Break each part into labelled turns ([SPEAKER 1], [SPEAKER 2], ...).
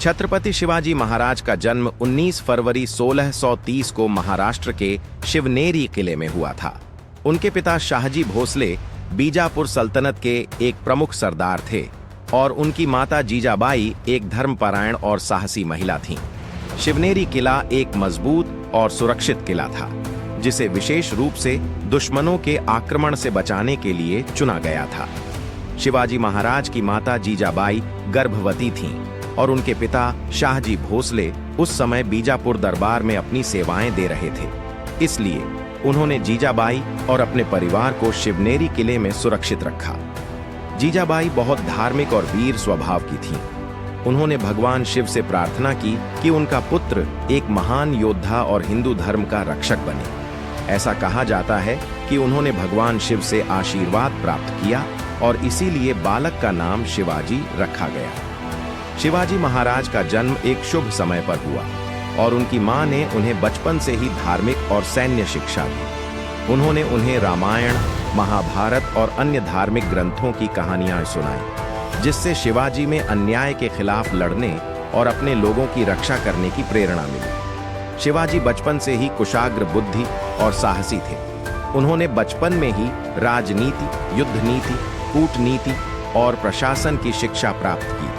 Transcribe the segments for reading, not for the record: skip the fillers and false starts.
[SPEAKER 1] छत्रपति शिवाजी महाराज का जन्म 19 फरवरी 1630 को महाराष्ट्र के शिवनेरी किले में हुआ था। उनके पिता शाहजी भोसले बीजापुर सल्तनत के एक प्रमुख सरदार थे और उनकी माता जीजाबाई एक धर्मपरायण और साहसी महिला थीं। शिवनेरी किला एक मजबूत और सुरक्षित किला था, जिसे विशेष रूप से दुश्मनों के आक्रमण से बचाने के लिए चुना गया था। शिवाजी महाराज की माता जीजाबाई गर्भवती थीं और उनके पिता शाहजी भोसले उस समय बीजापुर दरबार में अपनी सेवाएं दे रहे थे। इसलिए उन्होंने जीजाबाई और अपने परिवार को शिवनेरी किले में सुरक्षित रखा। जीजाबाई बहुत धार्मिक और वीर स्वभाव की थीं। उन्होंने भगवान शिव से प्रार्थना की कि उनका पुत्र एक महान योद्धा और हिंदू धर्म का रक्षक बने। ऐसा कहा जाता है कि उन्होंने भगवान शिव से आशीर्वाद प्राप्त किया और इसीलिए बालक का नाम शिवाजी रखा गया। शिवाजी महाराज का जन्म एक शुभ समय पर हुआ और उनकी मां ने उन्हें बचपन से ही धार्मिक और सैन्य शिक्षा दी। उन्होंने उन्हें रामायण, महाभारत और अन्य धार्मिक ग्रंथों की कहानियां सुनाई, जिससे शिवाजी में अन्याय के खिलाफ लड़ने और अपने लोगों की रक्षा करने की प्रेरणा मिली। शिवाजी बचपन से ही कुशाग्र बुद्धि और साहसी थे। उन्होंने बचपन में ही राजनीति, युद्ध नीति, कूटनीति और प्रशासन की शिक्षा प्राप्त की।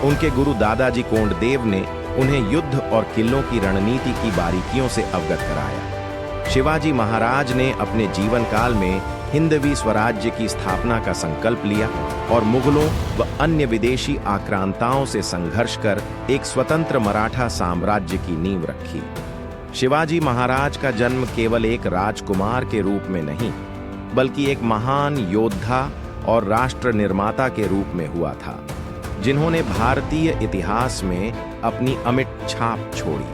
[SPEAKER 1] उनके गुरु दादाजी कोंडदेव ने उन्हें युद्ध और किलों की रणनीति की बारीकियों से अवगत कराया। शिवाजी महाराज ने अपने जीवन काल में हिंदवी स्वराज्य की स्थापना का संकल्प लिया और मुगलों व अन्य विदेशी आक्रांताओं से संघर्ष कर एक स्वतंत्र मराठा साम्राज्य की नींव रखी। शिवाजी महाराज का जन्म केवल एक राजकुमार के रूप में नहीं, बल्कि एक महान योद्धा और राष्ट्र निर्माता के रूप में हुआ था, जिन्होंने भारतीय इतिहास में अपनी अमिट छाप छोड़ी।